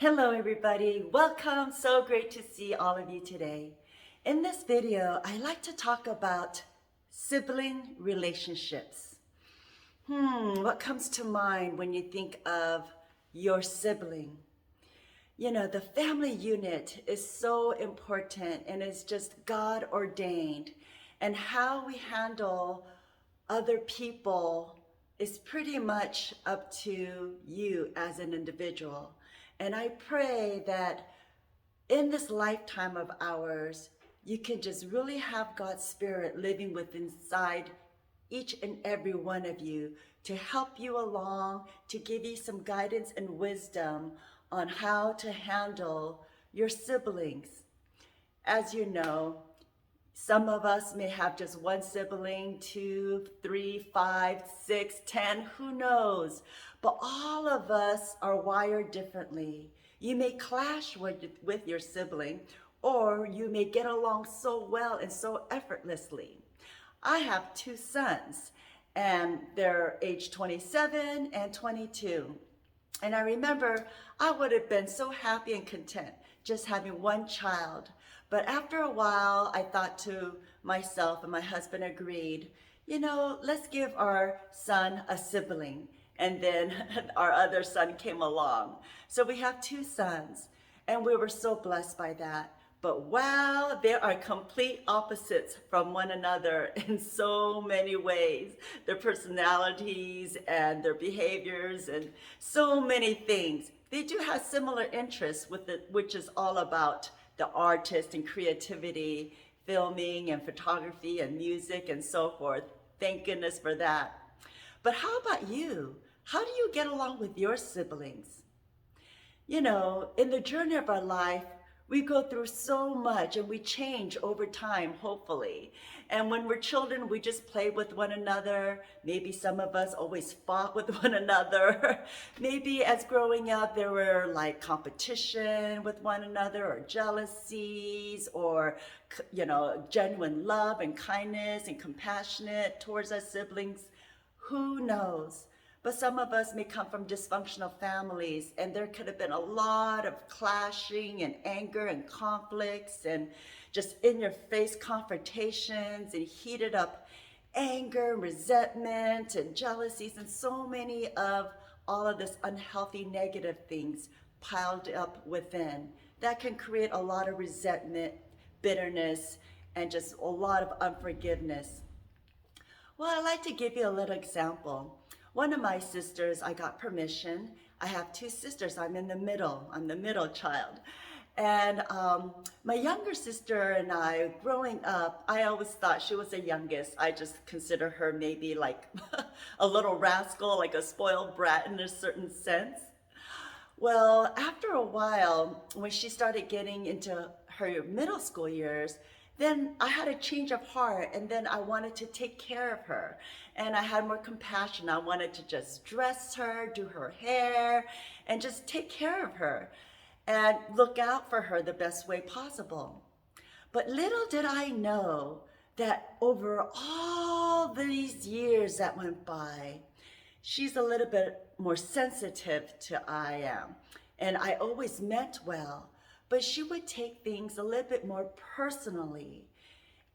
Hello everybody, welcome. So great to see all of you today. In this video, I like to talk about sibling relationships. What comes to mind when you think of your sibling? You know, the family unit is so important and is just God ordained. And how we handle other people is pretty much up to you as an individual. And I pray that in this lifetime of ours, you can just really have God's Spirit living within inside each and every one of you to help you along, to give you some guidance and wisdom on how to handle your siblings. As you know, some of us may have just one sibling, 2, 3, 5, 6, 10, who knows? But all of us are wired differently. You may clash with your sibling, or you may get along so well and so effortlessly. I have 2 sons, and they're age 27 and 22. And I remember I would have been so happy and content just having one child. But after a while, I thought to myself, and my husband agreed, let's give our son a sibling. And then our other son came along. So we have 2 sons, and we were so blessed by that. But wow, they are complete opposites from one another in so many ways. Their personalities and their behaviors and so many things. They do have similar interests with it, which is all about the artist and creativity, filming and photography and music and so forth. Thank goodness for that. But how about you? How do you get along with your siblings? You know, in the journey of our life, we go through so much and we change over time, hopefully. And when we're children, we just play with one another. Maybe some of us always fought with one another. Maybe as growing up, there were like competition with one another or jealousies or, genuine love and kindness and compassionate towards our siblings. Who knows? But some of us may come from dysfunctional families, and there could have been a lot of clashing and anger and conflicts and just in-your-face confrontations and heated up anger, resentment, and jealousies, and so many of all of this unhealthy negative things piled up within. That can create a lot of resentment, bitterness, and just a lot of unforgiveness. Well, I'd like to give you a little example. One of my sisters, I got permission. I have 2 sisters. I'm in the middle. I'm the middle child. And my younger sister and I, growing up, I always thought she was the youngest. I just consider her maybe like a little rascal, like a spoiled brat in a certain sense. Well, after a while, when she started getting into her middle school years, then I had a change of heart, and then I wanted to take care of her. And I had more compassion. I wanted to just dress her, do her hair, and just take care of her and look out for her the best way possible. But little did I know that over all these years that went by, she's a little bit more sensitive to I am. And I always meant well, but she would take things a little bit more personally.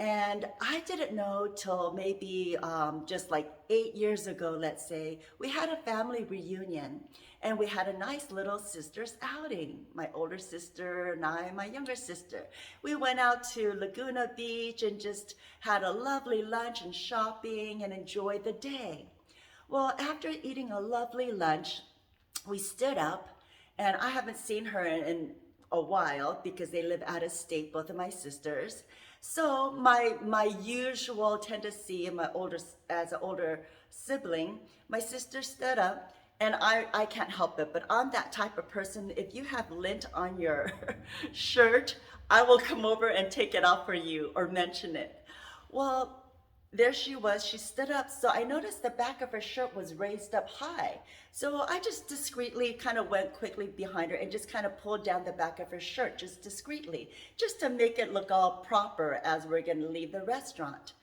And I didn't know till maybe just like 8 years ago, let's say, we had a family reunion and we had a nice little sister's outing. My older sister and I, my younger sister. We went out to Laguna Beach and just had a lovely lunch and shopping and enjoyed the day. Well, after eating a lovely lunch, we stood up, and I haven't seen her in a while because they live out of state, both of my sisters. So my usual tendency in as an older sibling, my sister stood up, and I can't help it, but I'm that type of person. If you have lint on your shirt, I will come over and take it off for you or mention it. Well, there she was, she stood up. So I noticed the back of her shirt was raised up high. So I just discreetly kind of went quickly behind her and just kind of pulled down the back of her shirt, just discreetly, just to make it look all proper as we're gonna leave the restaurant.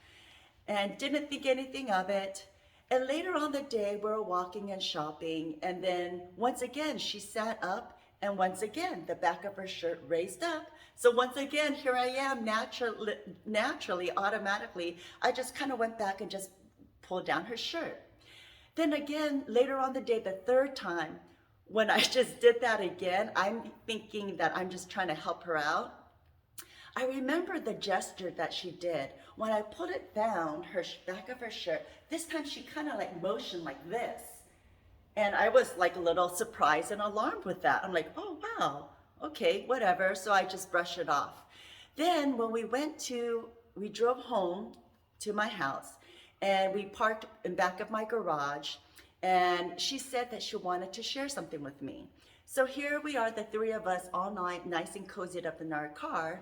And didn't think anything of it. And later on the day, we were walking and shopping. And then once again, she sat up And once again, the back of her shirt raised up. So once again, here I am, naturally, automatically, I just kind of went back and just pulled down her shirt. Then again, later on the day, the third time, when I just did that again, I'm thinking that I'm just trying to help her out. I remember the gesture that she did. When I put it down, her back of her shirt, this time she kind of like motioned like this. And I was like a little surprised and alarmed with that. I'm like, oh, wow, okay, whatever. So I just brushed it off. Then when we drove home to my house and we parked in back of my garage, and she said that she wanted to share something with me. So here we are, the three of us all night, nice and cozied up in our car.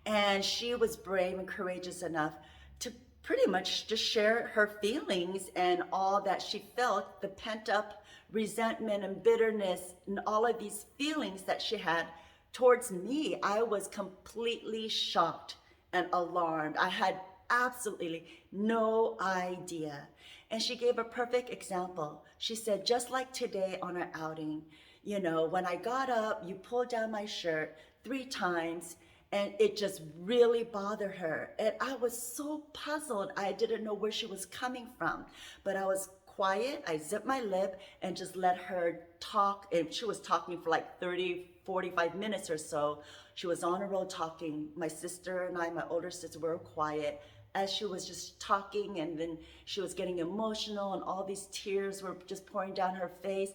And she was brave and courageous enough to pretty much just share her feelings and all that she felt, the pent up resentment and bitterness and all of these feelings that she had towards me. I was completely shocked and alarmed. I had absolutely no idea. And she gave a perfect example. She said, just like today on our outing, you know, when I got up, you pulled down my shirt 3 times, and it just really bothered her. And I was so puzzled. I didn't know where she was coming from. But I was quiet. I zipped my lip and just let her talk. And she was talking for like 30, 45 minutes or so. She was on a roll talking. My sister and I, my older sister, were quiet as she was just talking, and then she was getting emotional and all these tears were just pouring down her face.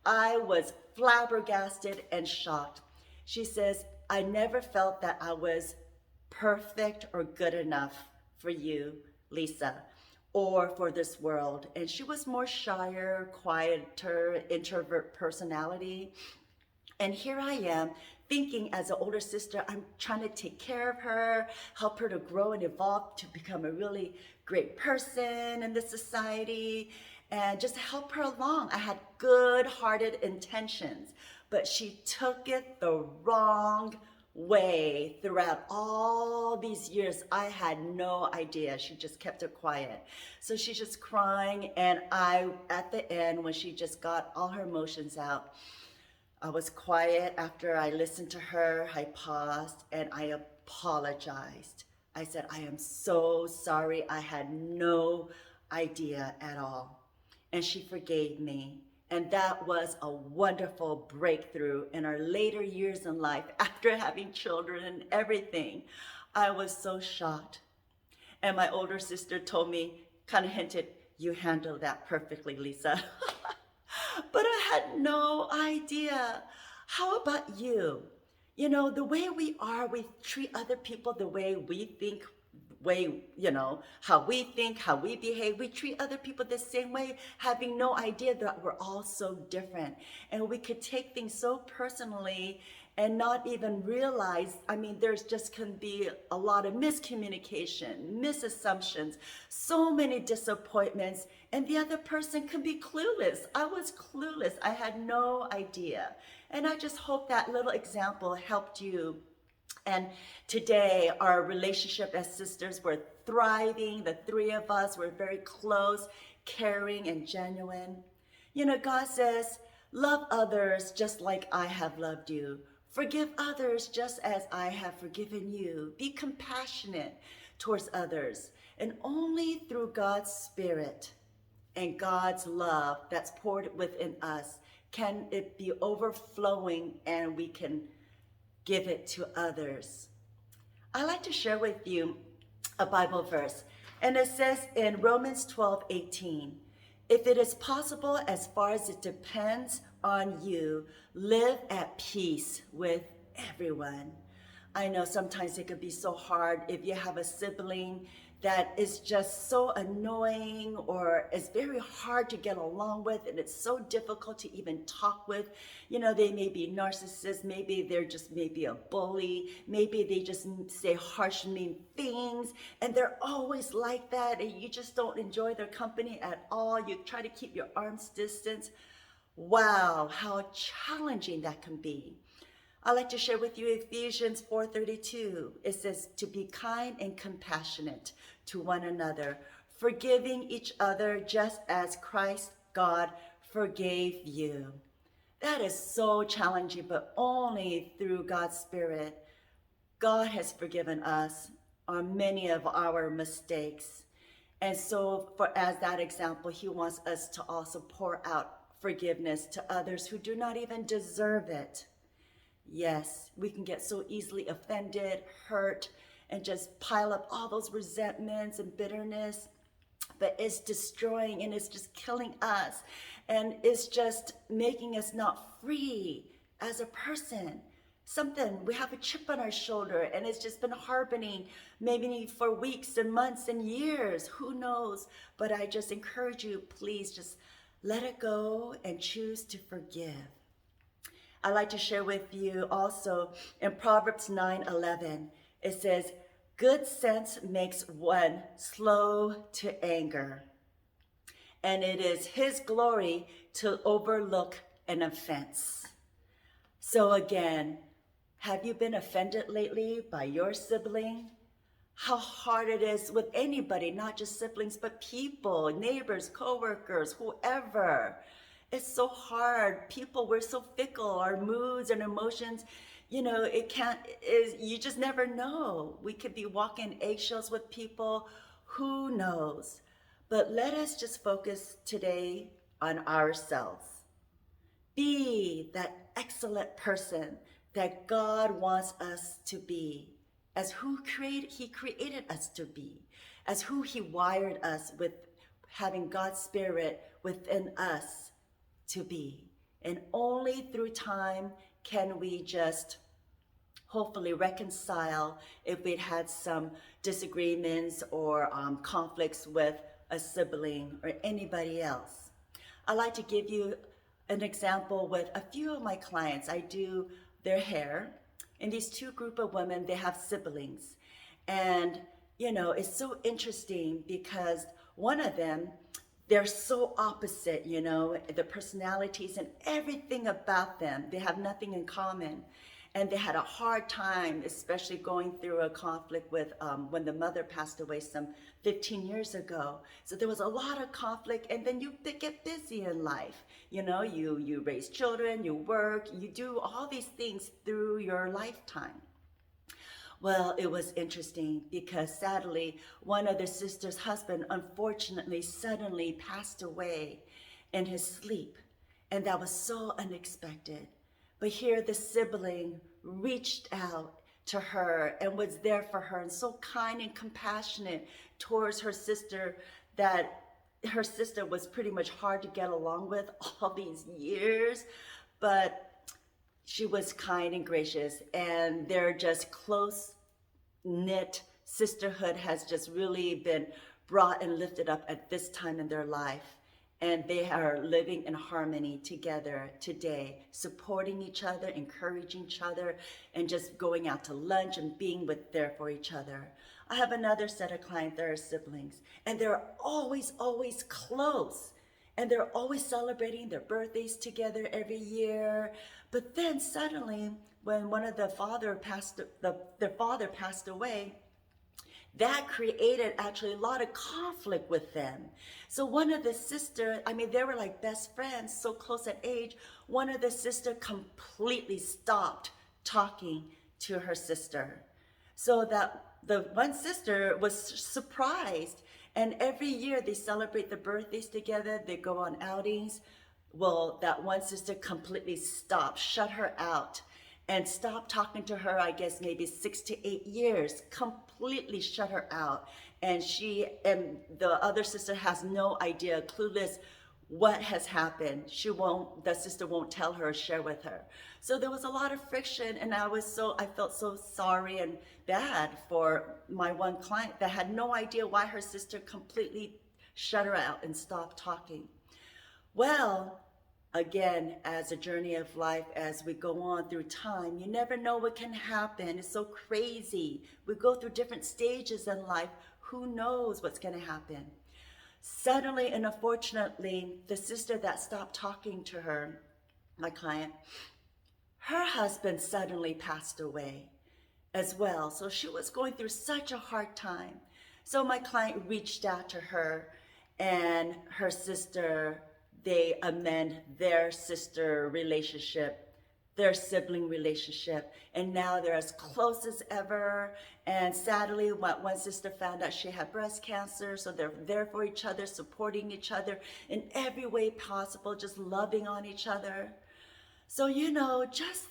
I was flabbergasted and shocked. She says, I never felt that I was perfect or good enough for you, Lisa, or for this world. And she was more shyer, quieter, introvert personality. And here I am thinking, as an older sister, I'm trying to take care of her, help her to grow and evolve to become a really great person in this society, and just help her along. I had good-hearted intentions, but she took it the wrong way. Throughout all these years, I had no idea. She just kept it quiet. So she's just crying, and at the end, when she just got all her emotions out, I was quiet. After I listened to her, I paused and I apologized. I said, I am so sorry. I had no idea at all. And she forgave me. And that was a wonderful breakthrough in our later years in life, after having children and everything. I was so shocked. And my older sister told me, kind of hinted, you handled that perfectly, Lisa. But I had no idea. How about you? You know, the way we are, we treat other people the way we think, how we think, how we behave. We treat other people the same way, having no idea that we're all so different. And we could take things so personally and not even realize, there's just can be a lot of miscommunication, misassumptions, so many disappointments, and the other person can be clueless. I was clueless. I had no idea. And I just hope that little example helped you. And today, our relationship as sisters, we're thriving. The 3 of us, we're very close, caring, and genuine. You know, God says, love others just like I have loved you. Forgive others just as I have forgiven you. Be compassionate towards others. And only through God's Spirit and God's love that's poured within us can it be overflowing, and we can give it to others. I like to share with you a Bible verse, and it says in Romans 12:18, if it is possible, as far as it depends on you, live at peace with everyone. I know sometimes it can be so hard if you have a sibling that is just so annoying or is very hard to get along with, and it's so difficult to even talk with. You know, they may be narcissists, maybe they're just maybe a bully, maybe they just say harsh, mean things, and they're always like that, and you just don't enjoy their company at all. You try to keep your arm's distance. Wow, how challenging that can be. I'd like to share with you Ephesians 4:32. It says to be kind and compassionate to one another, forgiving each other just as Christ God forgave you. That is so challenging, but only through God's Spirit. God has forgiven us on many of our mistakes. And so as that example, he wants us to also pour out forgiveness to others who do not even deserve it. Yes, we can get so easily offended, hurt, and just pile up all those resentments and bitterness, but it's destroying and it's just killing us, and it's just making us not free as a person. We have a chip on our shoulder, and it's just been harboring maybe for weeks and months and years, who knows. But I just encourage you, please just let it go and choose to forgive. I'd like to share with you also in Proverbs 9:11, it says, good sense makes one slow to anger, and it is his glory to overlook an offense. So again, have you been offended lately by your sibling? How hard it is with anybody, not just siblings, but people, neighbors, coworkers, whoever. It's so hard. People, we're so fickle, our moods and emotions, you just never know. We could be walking eggshells with people, who knows? But let us just focus today on ourselves. Be that excellent person that God wants us to be, as he created us to be, as who he wired us with, having God's Spirit within us to be. And only through time can we just hopefully reconcile if we'd had some disagreements or conflicts with a sibling or anybody else. I'd like to give you an example with a few of my clients. I do their hair, and these two group of women, they have siblings. And it's so interesting because one of them, they're so opposite, the personalities and everything about them. They have nothing in common. And they had a hard time, especially going through a conflict with when the mother passed away some 15 years ago. So there was a lot of conflict, and then they get busy in life. You raise children, you work, you do all these things through your lifetime. Well, it was interesting because sadly, one of the sister's husband unfortunately suddenly passed away in his sleep. And that was so unexpected. But here the sibling reached out to her and was there for her, and so kind and compassionate towards her sister, that her sister was pretty much hard to get along with all these years. But she was kind and gracious, and their just close-knit sisterhood has just really been brought and lifted up at this time in their life. And they are living in harmony together today, supporting each other, encouraging each other, and just going out to lunch and being there for each other. I have another set of clients that are siblings, and they're always, always close. And they're always celebrating their birthdays together every year. But then suddenly, when one of their father passed away, that created actually a lot of conflict with them. So one of the sisters, they were like best friends, so close in age. One of the sisters completely stopped talking to her sister. So that the one sister was surprised. And every year they celebrate the birthdays together. They go on outings. Well, that one sister completely stopped, shut her out, and stopped talking to her, I guess maybe 6 to 8 years, completely shut her out. And the other sister has no idea, clueless what has happened. The sister won't tell her or share with her. So there was a lot of friction, and I felt so sorry and bad for my one client that had no idea why her sister completely shut her out and stopped talking. Well, again, as a journey of life, as we go on through time, you never know what can happen. It's so crazy. We go through different stages in life. Who knows what's going to happen? Suddenly and unfortunately, the sister that stopped talking to her, my client, her husband suddenly passed away as well. So she was going through such a hard time. So my client reached out to her and her sister. they amend their sister relationship, their sibling relationship, and now they're as close as ever. And sadly, one sister found out she had breast cancer, so they're there for each other, supporting each other in every way possible, just loving on each other. So, just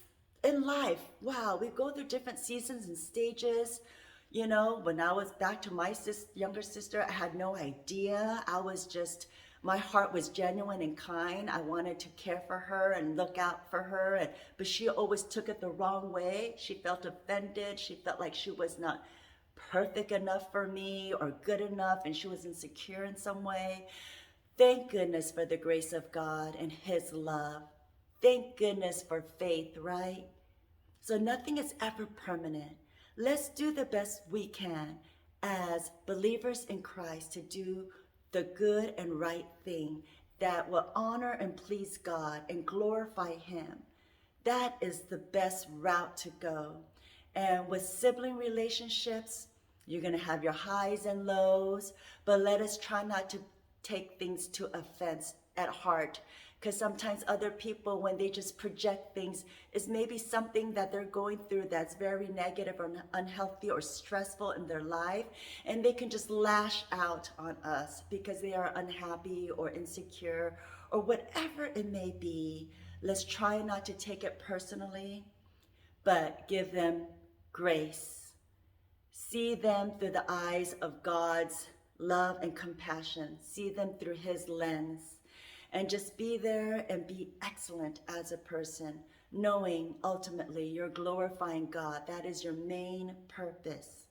in life, wow, we go through different seasons and stages. When I was back to my younger sister, I had no idea. My heart was genuine and kind. I wanted to care for her and look out for her, but she always took it the wrong way. She felt offended. She felt like she was not perfect enough for me or good enough, and she was insecure in some way. Thank goodness for the grace of God and His love. Thank goodness for faith, right? So nothing is ever permanent. Let's do the best we can as believers in Christ to do the good and right thing that will honor and please God and glorify Him. That is the best route to go. And with sibling relationships, you're going to have your highs and lows, but let us try not to take things to offense at heart, because sometimes other people, when they just project things, is maybe something that they're going through that's very negative or unhealthy or stressful in their life, and they can just lash out on us because they are unhappy or insecure or whatever it may be. Let's try not to take it personally, but give them grace. See them through the eyes of God's love and compassion. See them through His lens. And just be there and be excellent as a person, knowing ultimately you're glorifying God. That is your main purpose.